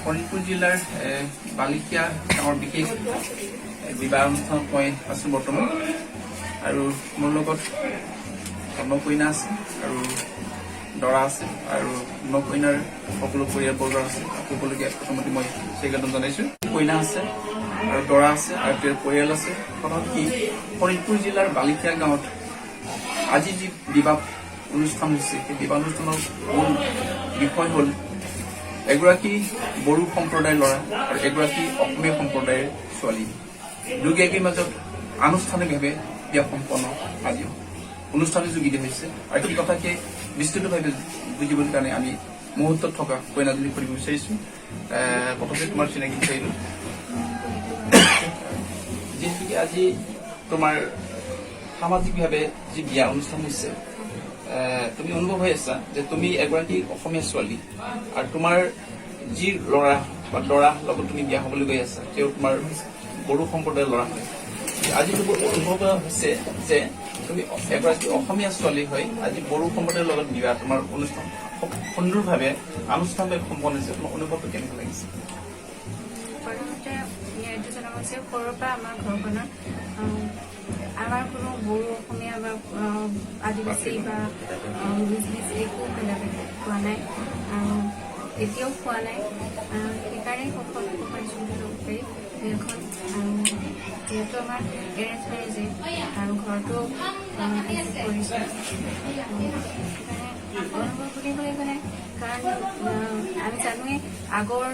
শোণিতপুৰ জিলাৰ বালিকিয়া গাঁৱৰ বিশেষ বিবাহ অনুষ্ঠানত মই আছো বৰ্তমান আৰু মোৰ লগত নকইনা আছে আৰু দৰা আছে আৰু নকইনাৰ সকলো পৰিয়ালবৰ্গ আছে। সকলোকে প্ৰথমতে মই স্বাগতম জনাইছো। কইনা আছে আৰু দৰা আছে আৰু তেওঁৰ পৰিয়াল আছে। প্ৰথম কি শোণিতপুৰ জিলাৰ বালিকিয়া গাঁৱত আজি যি বিবাহ অনুষ্ঠান হৈছে সেই বিবাহ অনুষ্ঠানৰ মূল বিষয় হ'ল এগৰাকী বড়ো সম্প্ৰদায়ৰ ল'ৰা আৰু এগৰাকী অসমীয়া সম্প্ৰদায়ৰ ছোৱালী দুগৰাকীৰ মাজত আনুষ্ঠানিকভাৱে বিয়া সম্পন্ন আজি অনুষ্ঠানে যোগিত হৈছে আৰু সেই কথাকে বিস্তৃতভাৱে বুজিবৰ কাৰণে আমি মুহূৰ্তত থকা কইনাজনী কৰিব বিচাৰিছো। প্ৰথমে তোমাৰ চিনাকি বিচাৰিলো, যিহেতুকে আজি তোমাৰ সামাজিকভাৱে যি বিয়া অনুষ্ঠান হৈছে তুমি অনুভৱ হৈ আছা যে তুমি এগৰাকী অসমীয়া ছোৱালী আৰু তোমাৰ যি ল'ৰা বা দৰা লগত তুমি বিয়া হবলৈ গৈ আছা তেওঁ তোমাৰ বড়ো সম্প্ৰদায়ৰ ল'ৰা হয়। আজি অনুভৱ হৈছে যে তুমি এগৰাকী অসমীয়া ছোৱালী হয় আজি বড়ো সম্প্ৰদায়ৰ লগত বিয়া তোমাৰ অনুষ্ঠান সুন্দৰভাৱে আনুষ্ঠানিকভাৱে সম্পন্ন হৈছে। তোমাৰ অনুভৱটো কেনেকুৱা লাগিছে? প্ৰথমতে এইটো জনাব যে সৰুৰ পৰা আমাৰ ঘৰখনত আমাৰ কোনো বড়ো অসমীয়া বা আদিবাসী বা বিজনেছ একো ভেদাভেদ খোৱা নাই আৰু এতিয়াও খোৱা নাই। সেইকাৰণে সফল হ'ব পাৰিছোঁ বুলি ক'ব পাৰি এখন। আৰু যিহেতু আমাৰ এৰেঞ্জ মেৰেজে আৰু ঘৰটো কৰিছোঁ অনুভৱ বুলি ক'লে মানে কাৰণ আমি জানোৱেই আগৰ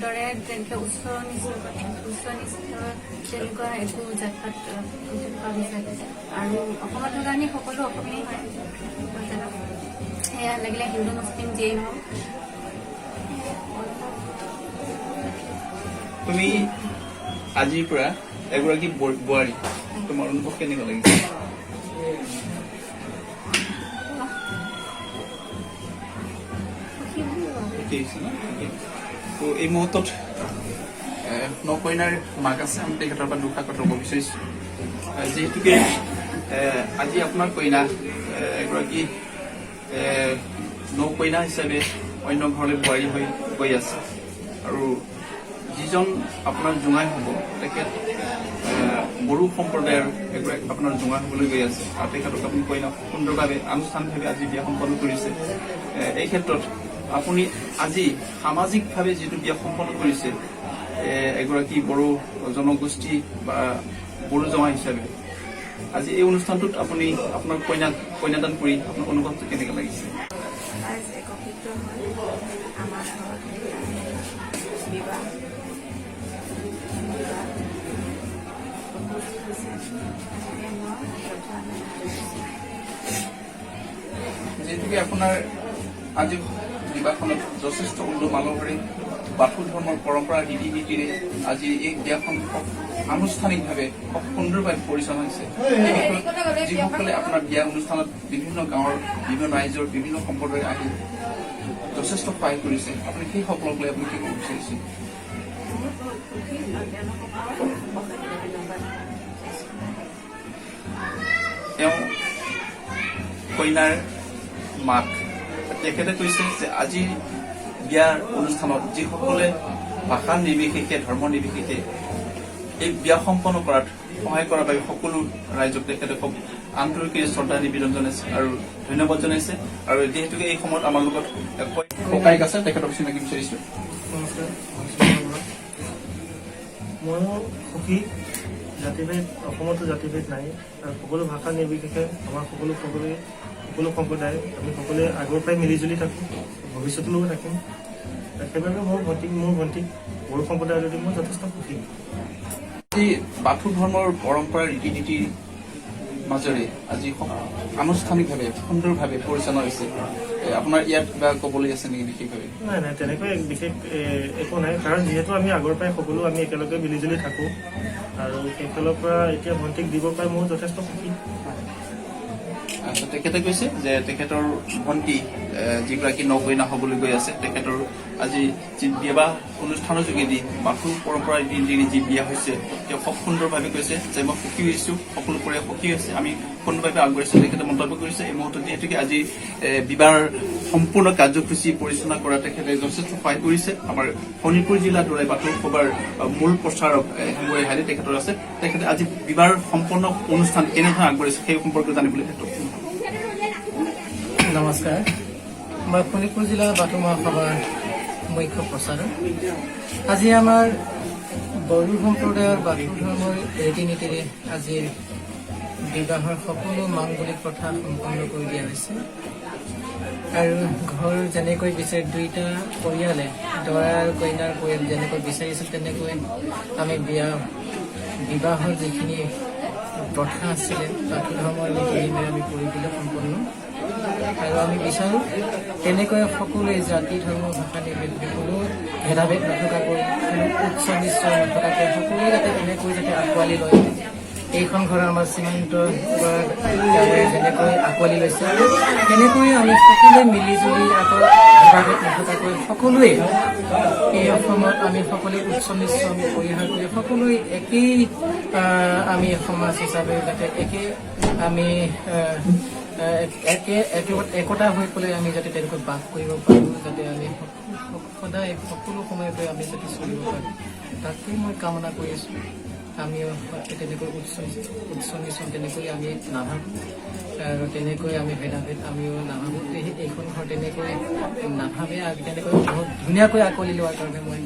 দৰে তেনেকৈ উচ্চ নিষ্ঠৰ তেনেকুৱা একো জাত পাত তেনেকুৱা বিচাৰে আৰু অসমত থকা আমি সকলো অসমীয়াই হয় সেয়া লাগিলে হিন্দু মুছলিম যিয়েই নহওক। তুমি আজিৰ পৰা এগৰাকী বোৱাৰী, তোমাৰ অনুভৱ কেনেকুৱা লাগিছে? তো এই মুহূৰ্তত নকইনাৰ মাক আছে, আমি তেখেতৰ পৰা দুষাৰ কথা ক'ব বিচাৰিছো। যিহেতুকে আজি আপোনাৰ কইনা এগৰাকী নকইনা হিচাপে অন্য ঘৰলৈ বোৱাৰী হৈ গৈ আছে আৰু যিজন আপোনাৰ জোঁৱাই হ'ব তেখেত বড়ো সম্প্ৰদায়ৰ এগৰাকী আপোনাৰ জোঁৱাই হ'বলৈ গৈ আছে আৰু তেখেতক আপুনি কইনা সুন্দৰভাৱে আনুষ্ঠানিকভাৱে আজি বিয়া সম্পন্ন কৰিছে। এই ক্ষেত্ৰত আপুনি আজি সামাজিকভাৱে যিটো বিয়া সম্পন্ন কৰিছে এগৰাকী বড়ো জনগোষ্ঠী বা বড়ো জোঁৱাই হিচাপে আজি এই অনুষ্ঠানটোত আপুনি আপোনাৰ কন্যাদান কৰি আপোনাৰ অনুভৱটো কেনেকৈ লাগিছে? আমাৰ বিবাহ যিহেতুকে আপোনাৰ আজি বিবাহখনত যথেষ্ট উন্নত মানৱৰে বাথু ধৰ্মৰ পৰম্পৰা ৰীতি নীতিৰে আজি এই বিয়াখন আনুষ্ঠানিকভাৱে খুব সুন্দৰভাৱে পৰিচালনা হৈছে। এই বিষয়ত যিসকলে আপোনাৰ বিয়া অনুষ্ঠানত বিভিন্ন গাঁৱৰ বিভিন্ন ৰাইজৰ বিভিন্ন সম্প্ৰদায় আহি যথেষ্ট সহায় কৰিছে আপুনি সেই সকলক লৈ আপুনি কি ক'ব বিচাৰিছে? তেওঁ কইনাৰ মাক তেখেতে কৈছে যে আজি বিয়াৰ অনুষ্ঠানত যিসকলে ভাষা নিৰ্বিশেষে ধৰ্ম নিৰ্বিশেষে এই বিয়া সম্পন্ন কৰাত সহায় কৰাৰ বাবে সকলো ৰাইজক তেখেতে খুব আন্তৰিক শ্ৰদ্ধা নিবেদন জনাইছে আৰু ধন্যবাদ জনাইছে। আৰু যিহেতুকে এই সময়ত আমাৰ লগত ককাইক আছে তেখেতক চিনাকি বিচাৰিছো। নমস্কাৰ, ময়ো সুখী। জাতিভেদ অসমতো জাতিভেদ নাই আৰু সকলো ভাষা নিৰ্বিশেষে আমাৰ সকলো সম্প্ৰদায় আমি সকলোৱে আগৰ পৰাই মিলিজুলি থাকোঁ, ভৱিষ্যতলৈও থাকিম। সেইবাবে মোৰ ভণ্টিক বড়ো সম্প্ৰদায়ৰ যদি মই যথেষ্ট সুখী। আজি বাথু ধৰ্মৰ পৰম্পৰা ৰীতি নীতিৰ মাজেৰে আজি আনুষ্ঠানিকভাৱে সুন্দৰভাৱে পৰিচালনা হৈছে। আপোনাৰ ইয়াত কিবা ক'বলৈ আছে নেকি বিশেষভাৱে? নাই তেনেকৈ বিশেষ একো নাই, কাৰণ যিহেতু আমি আগৰ পৰাই সকলো আমি একেলগে মিলিজুলি থাকোঁ আৰু সেইফালৰ পৰা এতিয়া ভণ্টিক দিব পাই মোৰ যথেষ্ট সুখী। তেখেতে কৈছে যে তেখেতৰ ভণ্টি যিগৰাকী নকইনা হ'বলৈ গৈ আছে তেখেতৰ আজি যি বিবাহ অনুষ্ঠানৰ যোগেদি বাথৌ পৰম্পৰা ৰীতি যি বিয়া হৈছে তেওঁ খুব সুন্দৰভাৱে কৈছে যে মই সুখী হৈছো, সকলো পৰিয়াল সুখী হৈছে, আমি সুন্দৰভাৱে আগবাঢ়িছো তেখেতে মন্তব্য কৰিছে। এই মুহূৰ্তত যিহেতুকে আজি বিবাহ সম্পূৰ্ণ কাৰ্যসূচী পৰিচালনা কৰা তেখেতে যথেষ্ট সহায় কৰিছে। আমাৰ শোণিতপুৰ জিলাৰ দৰে বাথৌ সভাৰ মূল প্ৰচাৰক হেমুৰে হালি তেখেতৰ আছে। তেখেতে আজি বিবাহ সম্পূৰ্ণ অনুষ্ঠান কেনেধৰণে আগবাঢ়িছে সেই সম্পৰ্কে জানিবলৈ তেখেতক নমস্কাৰ, মই শোণিতপুৰ জিলা বাথৌ মহাসভাৰ মুখ্য প্ৰচাৰক। আজি আমাৰ বড়ো সম্প্ৰদায়ৰ বাথৌ ধৰ্মৰ ৰীতি নীতিৰে আজিৰ বিবাহৰ সকলো মাংগলিক প্ৰথা সম্পন্ন কৰি দিয়া হৈছে আৰু ঘৰ যেনেকৈ বিচাৰি দুইটা পৰিয়ালে দৰা আৰু কইনাৰ পৰিয়াল যেনেকৈ বিচাৰিছিল তেনেকৈ আমি বিবাহৰ যিখিনি প্ৰথা আছিলে বাথৌ ধৰ্মৰ নীতি নিয়মেৰে আমি কৰি দিলে সম্পন্ন আৰু আমি বিচাৰোঁ তেনেকৈ সকলোৱে জাতি ধৰ্ম ভাষা নিৰ্বিশেষে কোনো ভেদাভেদ নথকাকৈ কোনো উচ্চ নিচ্চ নথকাকৈ সকলোৱে যাতে তেনেকৈ যাতে আঁকোৱালি লয়। এইখন ঘৰ আমাৰ সীমান্ত যেনেকৈ আঁকোৱালি লৈছে তেনেকৈ আমি সকলোৱে মিলিজুলি আকৌ ভেদাভেদ নথকাকৈ সকলোৱে এই অসমত আমি সকলোৱে উচ্চ নিচ্চ আমি পৰিহাৰ কৰি সকলোৱে একেই আমি সমাজ হিচাপে যাতে একে আমি একতা হৈ পেলাই আমি যাতে তেনেকৈ বাস কৰিব পাৰোঁ, যাতে আমি সদায় সকলো সময়তে আমি যাতে চলিব পাৰোঁ তাকেই মই কামনা কৰি আছোঁ। আমিও তেনেকৈ উচ্চ নিচ তেনেকৈ আমি নাভাবোঁ আৰু তেনেকৈ আমি ভেদাভেদ আমিও নাভাবোঁ। এইখন ঘৰ তেনেকৈ নাভাবে তেনেকৈ বহুত ধুনীয়াকৈ আঁকোৱালি লোৱাৰ কাৰণে মই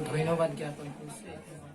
ধন্যবাদ জ্ঞাপন কৰিছোঁ।